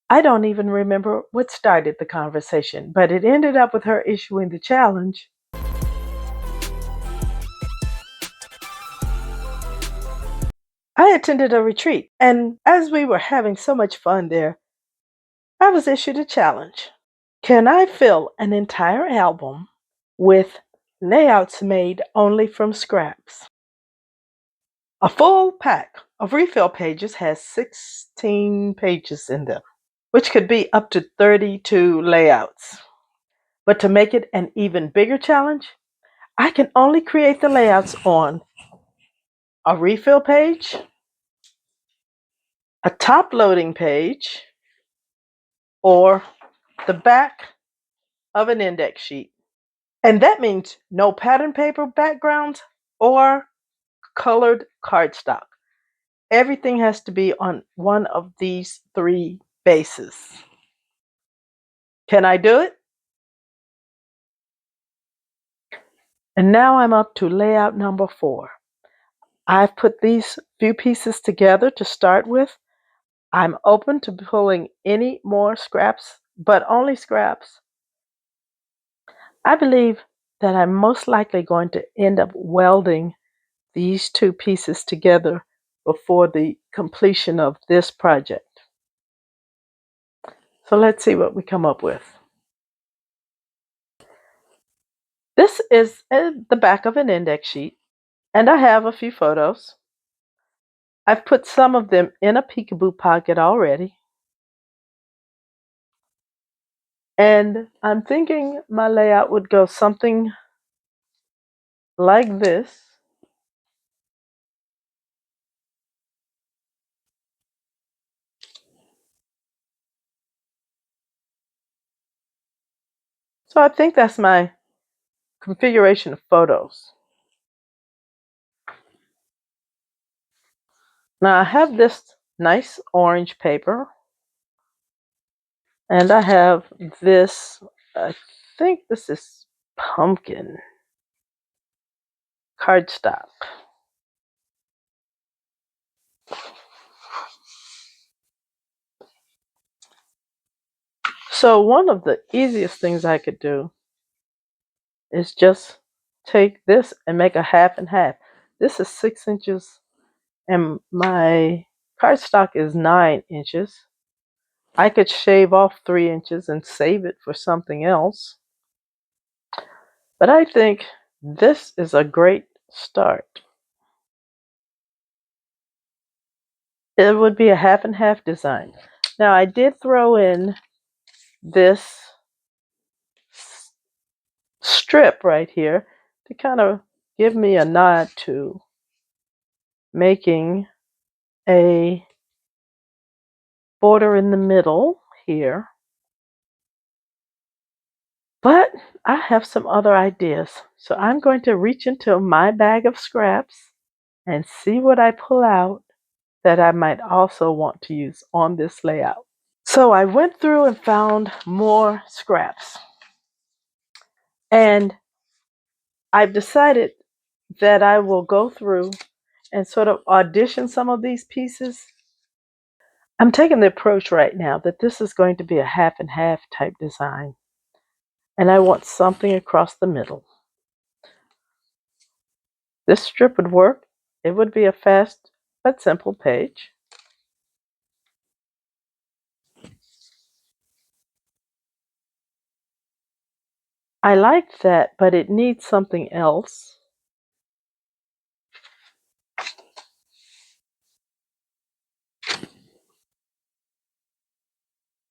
I don't even remember what started the conversation, but it ended up with her issuing the challenge. I attended a retreat, and as we were having so much fun there, I was issued a challenge. Can I fill an entire album with layouts made only from scraps? A full pack of refill pages has 16 pages in them, which could be up to 32 layouts. But to make it an even bigger challenge, I can only create the layouts on a refill page, a top loading page, or the back of an index sheet. And that means no pattern paper backgrounds or colored cardstock. Everything has to be on one of these three bases. Can I do it? And now I'm up to layout number 4. I've put these few pieces together to start with. I'm open to pulling any more scraps, but only scraps. I believe that I'm most likely going to end up welding these two pieces together before the completion of this project. So let's see what we come up with. This is the back of an index sheet, and I have a few photos. I've put some of them in a peekaboo pocket already. And I'm thinking my layout would go something like this. So I think that's my configuration of photos. Now I have this nice orange paper, and I have this, I think this is pumpkin cardstock. So one of the easiest things I could do is just take this and make a half and half. This is 6 inches and my cardstock is 9 inches. I could shave off 3 inches and save it for something else. But I think this is a great start. It would be a half and half design. Now I did throw in this strip right here to kind of give me a nod to making a border in the middle here. But I have some other ideas. So I'm going to reach into my bag of scraps and see what I pull out that I might also want to use on this layout. So I went through and found more scraps. And I've decided that I will go through and sort of audition some of these pieces. I'm taking the approach right now that this is going to be a half and half type design. And I want something across the middle. This strip would work. It would be a fast but simple page. I like that, but it needs something else.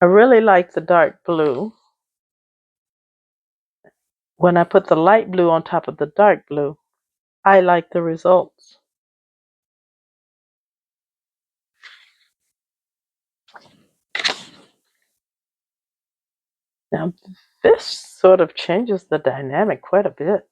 I really like the dark blue. When I put the light blue on top of the dark blue, I like the results. Now, this sort of changes the dynamic quite a bit.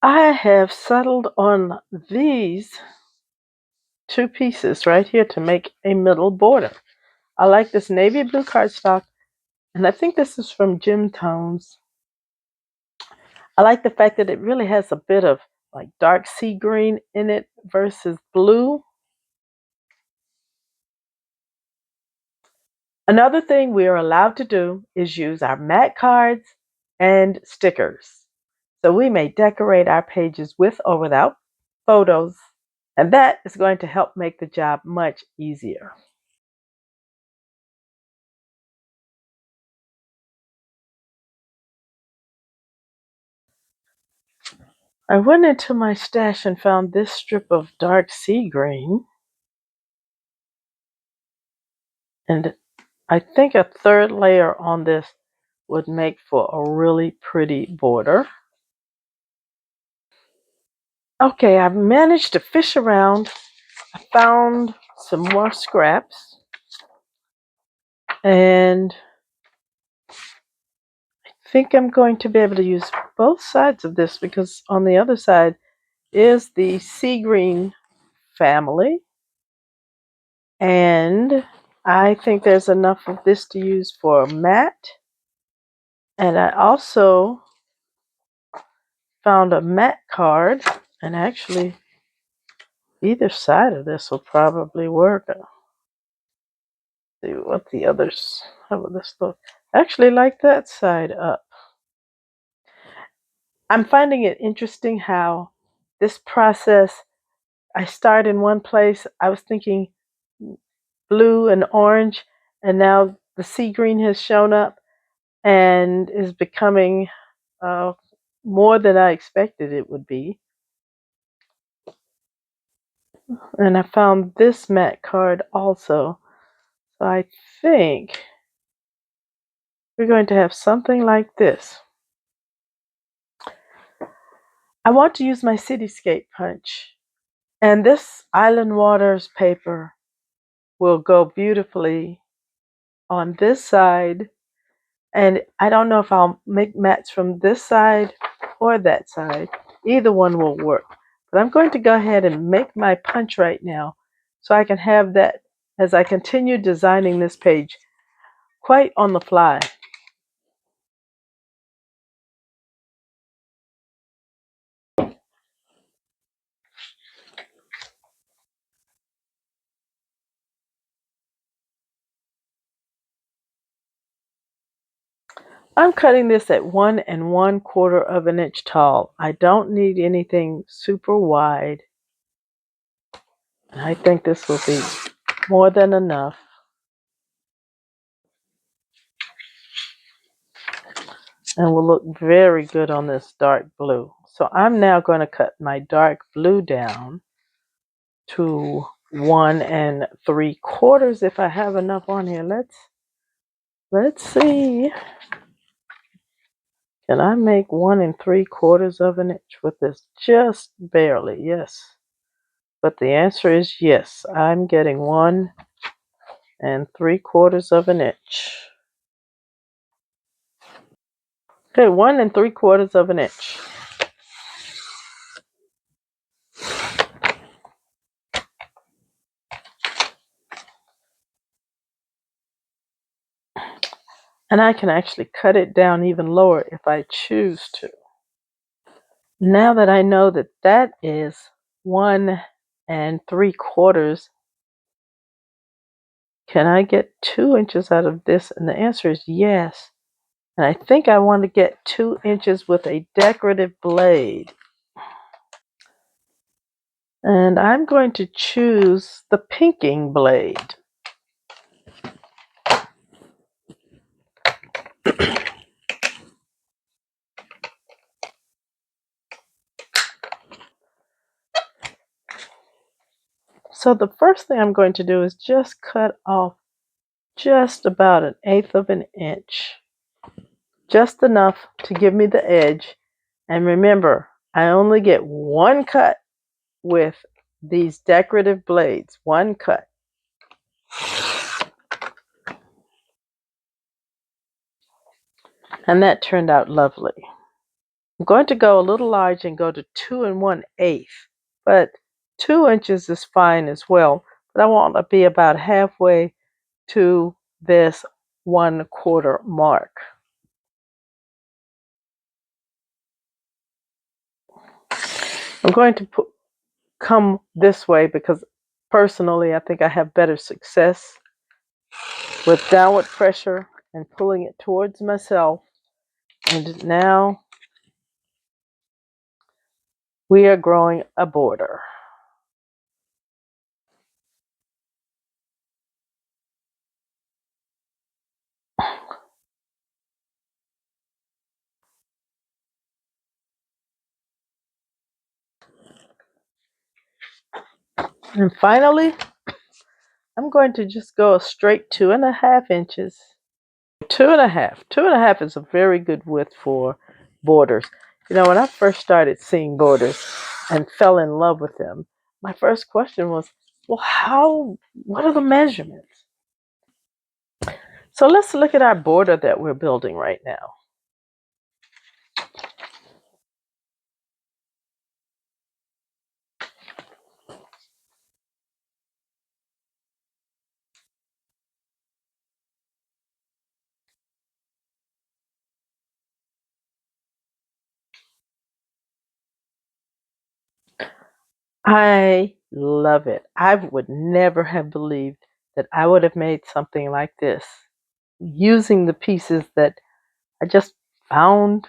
I have settled on these two pieces right here to make a middle border. I like this navy blue cardstock, and I think this is from Gym Tones. I like the fact that it really has a bit of like dark sea green in it versus blue. Another thing we are allowed to do is use our mat cards and stickers. So we may decorate our pages with or without photos, and that is going to help make the job much easier. I went into my stash and found this strip of dark sea green, and I think a third layer on this would make for a really pretty border. Okay, I've managed to fish around. I found some more scraps, and I think I'm going to be able to use both sides of this because on the other side is the sea green family, and I think there's enough of this to use for a mat. And I also found a mat card, and actually either side of this will probably work. See what the others, how will this look? I actually like that side up. I'm finding it interesting how this process, I start in one place. I was thinking blue and orange, and now the sea green has shown up and is becoming uh, more than I expected it would be. And I found this mat card also. So I think we're going to have something like this. I want to use my City-scape punch. And this Island Waters paper will go beautifully on this side. And I don't know if I'll make mats from this side or that side. Either one will work. But I'm going to go ahead and make my punch right now so I can have that as I continue designing this page quite on the fly. I'm cutting this at 1 1/4 of an inch tall. I don't need anything super wide. I think this will be more than enough. And will look very good on this dark blue. So I'm now going to cut my dark blue down to 1 3/4 if I have enough on here. Let's see. Can I make 1 3/4 of an inch with this? Just barely, yes. But the answer is yes. I'm getting 1 3/4 of an inch. Okay, 1 3/4 of an inch. And I can actually cut it down even lower if I choose to. Now that I know that that is 1 3/4, can I get 2 inches out of this? And the answer is yes. And I think I want to get 2 inches with a decorative blade. And I'm going to choose the pinking blade. So the first thing I'm going to do is just cut off just about 1/8 of an inch. Just enough to give me the edge. And remember, I only get one cut with these decorative blades. One cut. And that turned out lovely. I'm going to go a little large and go to 2 1/8, but 2 inches is fine as well. But I want to be about halfway to this 1/4 mark. I'm going to come this way because personally I think I have better success with downward pressure and pulling it towards myself. And now we are growing a border. And finally, I'm going to just go a straight 2.5 inches. 2.5. 2.5 is a very good width for borders. You know, when I first started seeing borders and fell in love with them, my first question was, well, what are the measurements? So let's look at our border that we're building right now. I love it. I would never have believed that I would have made something like this using the pieces that I just found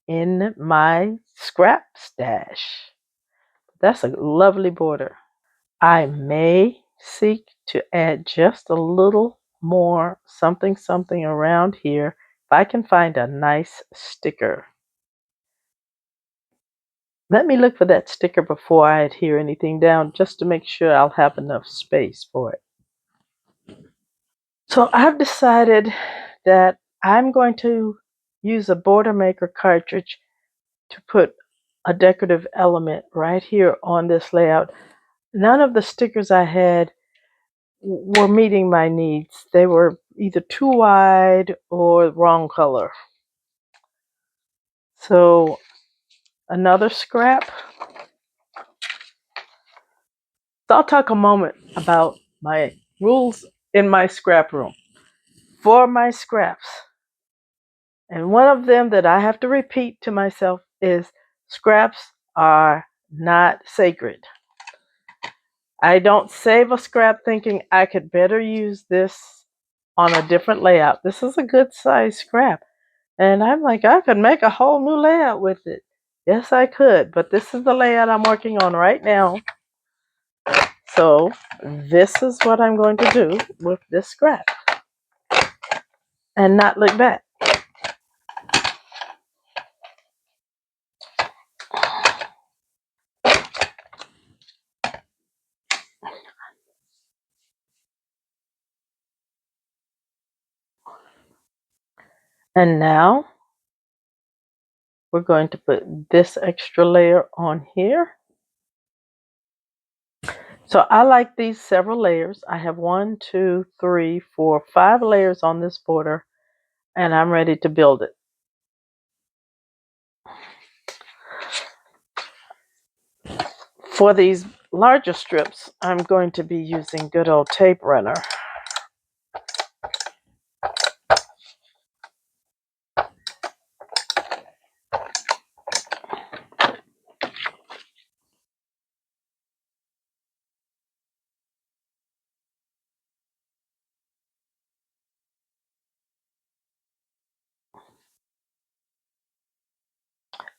in my scrap stash. That's a lovely border. I may seek to add just a little more something something around here if I can find a nice sticker. Let me look for that sticker before I adhere anything down just to make sure I'll have enough space for it. So I've decided that I'm going to use a border maker cartridge to put a decorative element right here on this layout. None of the stickers I had were meeting my needs. They were either too wide or wrong color. So another scrap. So I'll talk a moment about my rules in my scrap room. For my scraps, and one of them that I have to repeat to myself is scraps are not sacred. I don't save a scrap thinking I could better use this on a different layout. This is a good size scrap. And I'm like, I could make a whole new layout with it. Yes, I could, but this is the layout I'm working on right now. So this is what I'm going to do with this scrap and not look back. And now we're going to put this extra layer on here. So I like these several layers. I have 1, 2, 3, 4, 5 layers on this border, and I'm ready to build it. For these larger strips, I'm going to be using good old tape runner.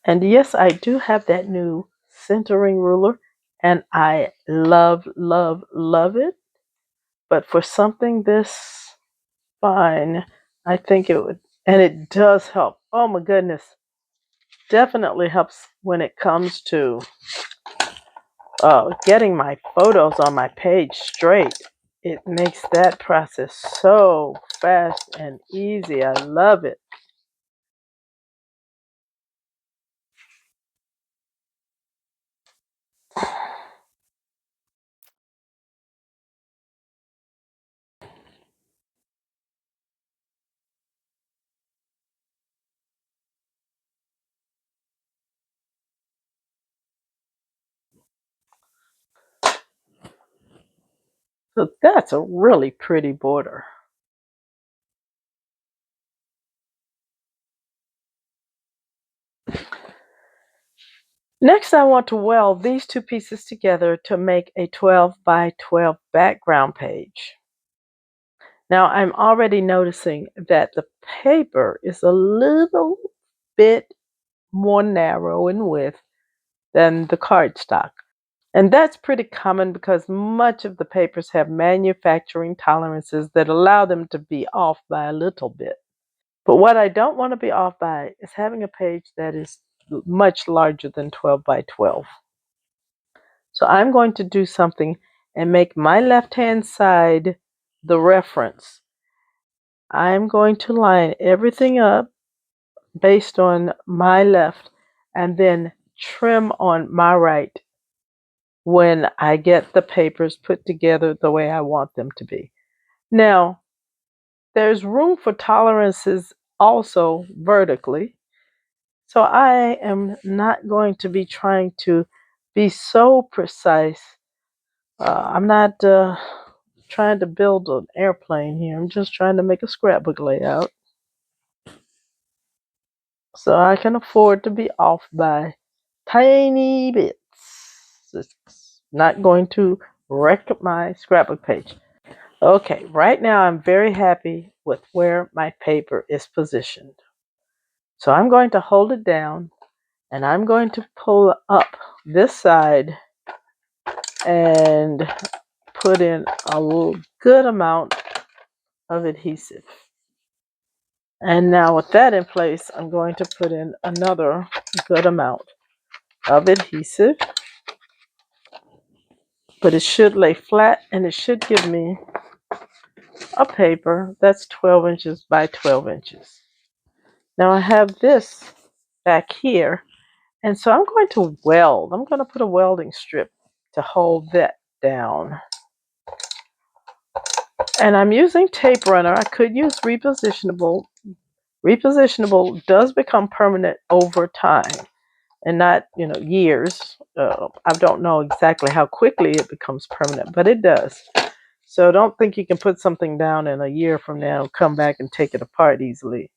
And yes, I do have that new centering ruler, and I love, love, love it. But for something this fine, I think it would, and it does help. Oh my goodness. Definitely helps when it comes to getting my photos on my page straight. It makes that process so fast and easy. I love it. So that's a really pretty border. Next, I want to weld these two pieces together to make a 12 by 12 background page. Now, I'm already noticing that the paper is a little bit more narrow in width than the cardstock. And that's pretty common because much of the papers have manufacturing tolerances that allow them to be off by a little bit. But what I don't want to be off by is having a page that is much larger than 12 by 12. So I'm going to do something and make my left-hand side the reference. I'm going to line everything up based on my left and then trim on my right when I get the papers put together the way I want them to be. Now, there's room for tolerances also vertically. So I am not going to be trying to be so precise. I'm not trying to build an airplane here. I'm just trying to make a scrapbook layout. So I can afford to be off by tiny bits. It's not going to wreck my scrapbook page. Okay, right now I'm very happy with where my paper is positioned. So I'm going to hold it down and I'm going to pull up this side and put in a good amount of adhesive. And now with that in place, I'm going to put in another good amount of adhesive. But it should lay flat and it should give me a paper that's 12 inches by 12 inches. Now I have this back here, and so I'm going to weld. I'm going to put a welding strip to hold that down. And I'm using tape runner. I could use repositionable. Repositionable does become permanent over time and not, years. I don't know exactly how quickly it becomes permanent, but it does. So don't think you can put something down in a year from now, come back and take it apart easily.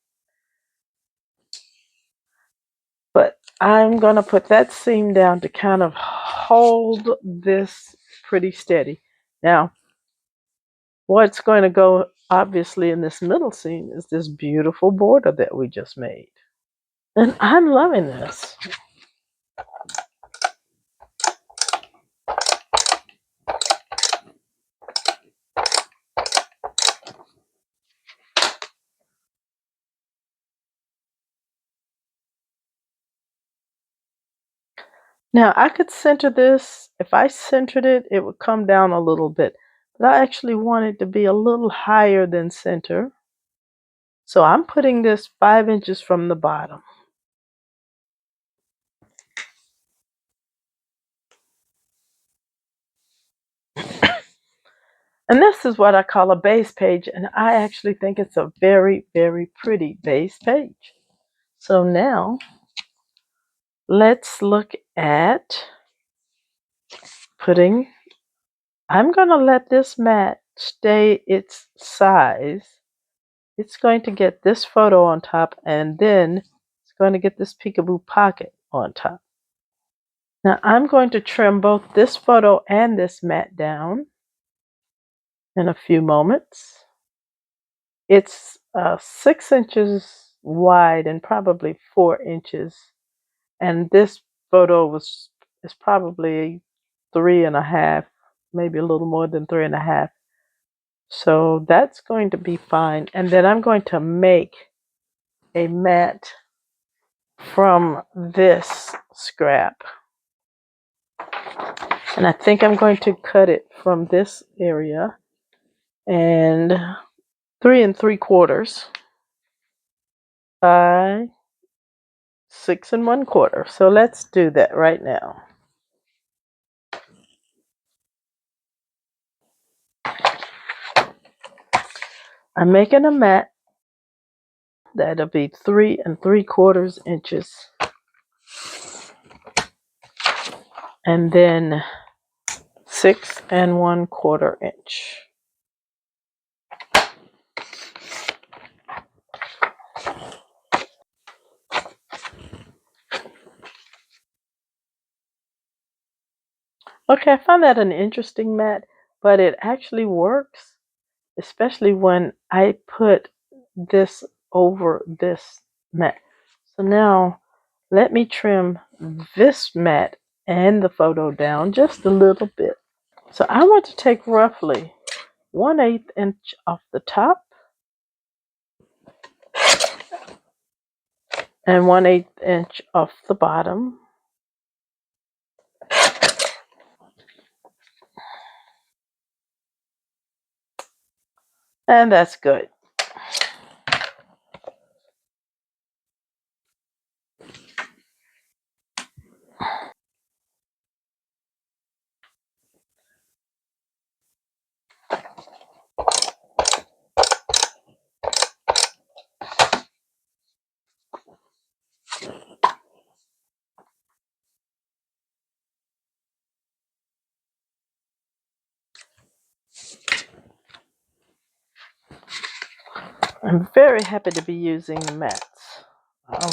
But I'm going to put that seam down to kind of hold this pretty steady. Now, what's going to go obviously in this middle seam is this beautiful border that we just made. And I'm loving this. Now I could center this. If I centered it, it would come down a little bit. But I actually want it to be a little higher than center. So I'm putting this 5 inches from the bottom. And this is what I call a base page, and I actually think it's a very, very pretty base page. So now let's look at putting, I'm going to let this mat stay its size. It's going to get this photo on top, and then it's going to get this peekaboo pocket on top. Now I'm going to trim both this photo and this mat down in a few moments. It's 6 inches wide and probably 4 inches. And this photo is probably 3.5, maybe a little more than 3.5. So that's going to be fine. And then I'm going to make a mat from this scrap. And I think I'm going to cut it from this area and 3 3/4 by 6 1/4. So let's do that right now. I'm making a mat that'll be 3 3/4 inches. And then 6¼ inch. Okay, I found that an interesting mat, but it actually works, especially when I put this over this mat. So now let me trim this mat and the photo down just a little bit. So I want to take roughly 1/8 inch off the top and 1/8 inch off the bottom. And that's good. I'm very happy to be using the mats. Um,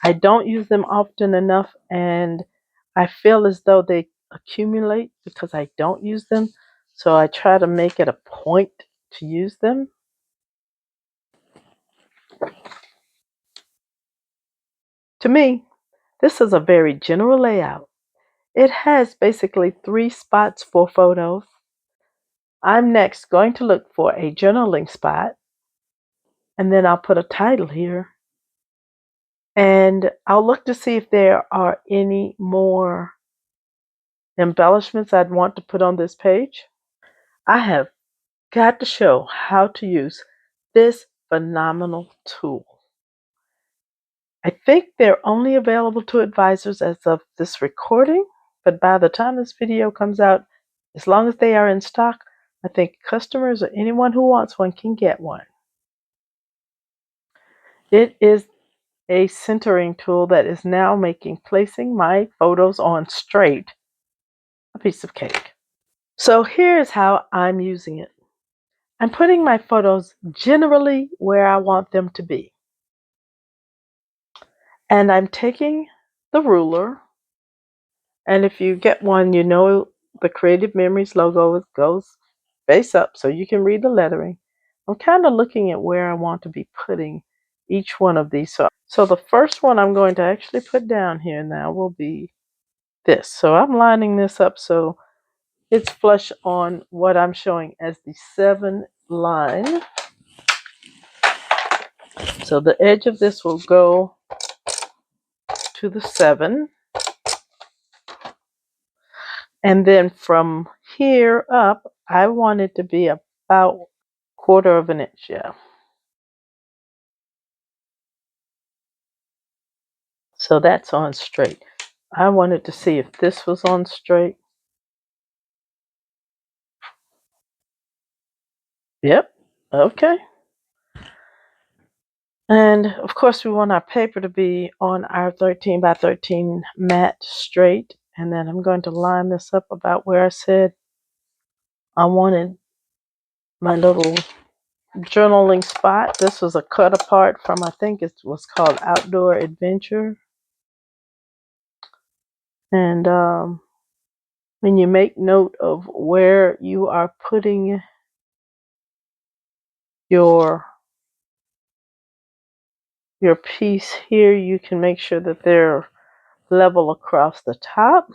I don't use them often enough, and I feel as though they accumulate because I don't use them. So I try to make it a point to use them. To me, this is a very general layout. It has basically 3 spots for photos. I'm next going to look for a journaling spot, and then I'll put a title here. And I'll look to see if there are any more embellishments I'd want to put on this page. I have got to show how to use this phenomenal tool. I think they're only available to advisors as of this recording, but by the time this video comes out, as long as they are in stock, I think customers or anyone who wants one can get one. It is a centering tool that is now making placing my photos on straight a piece of cake. So here's how I'm using it. I'm putting my photos generally where I want them to be. And I'm taking the ruler, and if you get one, you know the Creative Memories logo goes face up so you can read the lettering. I'm kind of looking at where I want to be putting each one of these. So the first one I'm going to actually put down here now will be this. So I'm lining this up so it's flush on what I'm showing as the 7 line. So the edge of this will go to the 7. And then from here up, I want it to be about 1/4 inch, yeah. So that's on straight. I wanted to see if this was on straight. Yep, okay. And of course we want our paper to be on our 13 by 13 mat straight. And then I'm going to line this up about where I said I wanted my little journaling spot. This was a cut apart from, I think it was called Outdoor Adventure. And when you make note of where you are putting your piece here, you can make sure that they're level across the top.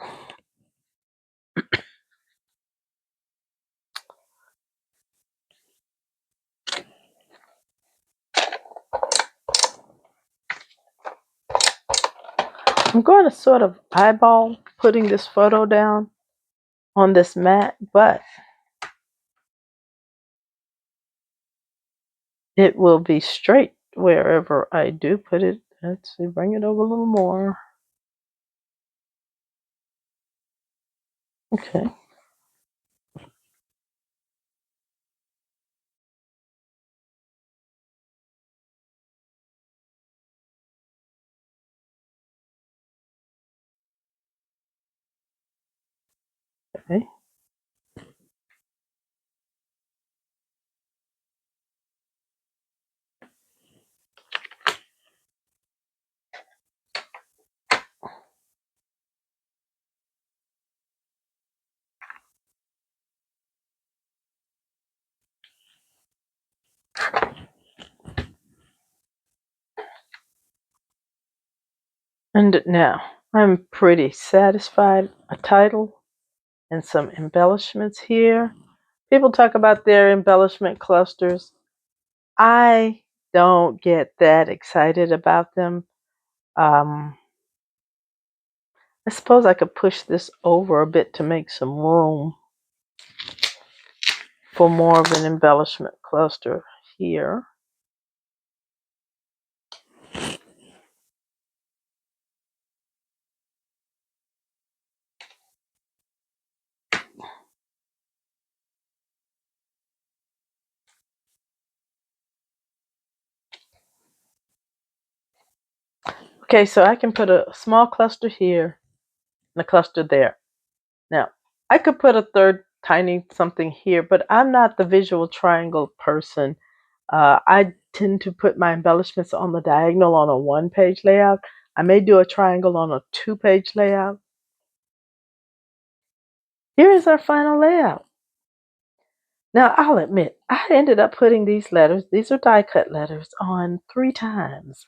I'm going to sort of eyeball putting this photo down on this mat, but it will be straight wherever I do put it. Let's see, bring it over a little more. Okay. Okay. And now I'm pretty satisfied. A title and some embellishments here. People talk about their embellishment clusters. I don't get that excited about them. Um, I suppose I could push this over a bit to make some room for more of an embellishment cluster here. Okay, so I can put a small cluster here and a cluster there. Now, I could put a third tiny something here, but I'm not the visual triangle person. I tend to put my embellishments on the diagonal on a one-page layout. I may do a triangle on a two-page layout. Here is our final layout. Now, I'll admit, I ended up putting these letters, these are die-cut letters, on 3 times.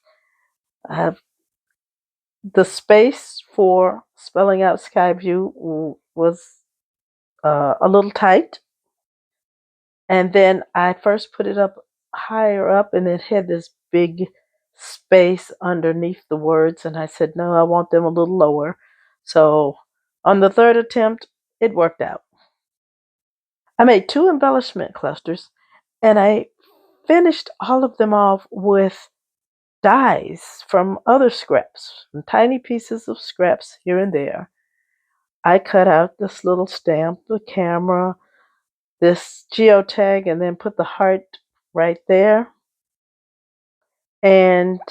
Uh, the space for spelling out Skyview was a little tight. And then I first put it up higher up, and it had this big space underneath the words. And I said, no, I want them a little lower. So on the third attempt, it worked out. I made 2 embellishment clusters, and I finished all of them off with dies from other scraps, from tiny pieces of scraps here and there. I cut out this little stamp, the camera, this geotag, and then put the heart right there, and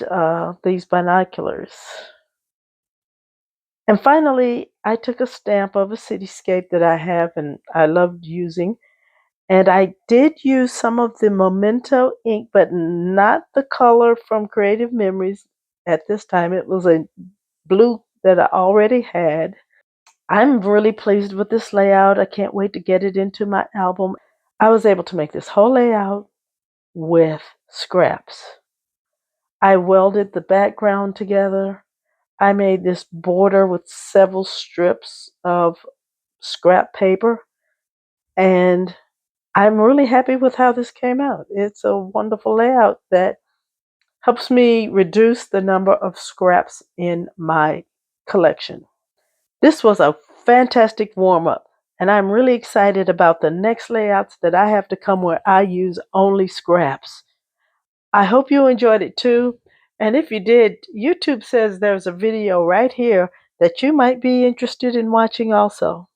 these binoculars. And finally, I took a stamp of a cityscape that I have and I loved using. And I did use some of the Memento ink, but not the color from Creative Memories at this time. It was a blue that I already had. I'm really pleased with this layout. I can't wait to get it into my album. I was able to make this whole layout with scraps. I welded the background together. I made this border with several strips of scrap paper, and I'm really happy with how this came out. It's a wonderful layout that helps me reduce the number of scraps in my collection. This was a fantastic warm-up, and I'm really excited about the next layouts that I have to come where I use only scraps. I hope you enjoyed it too. And if you did, YouTube says there's a video right here that you might be interested in watching also.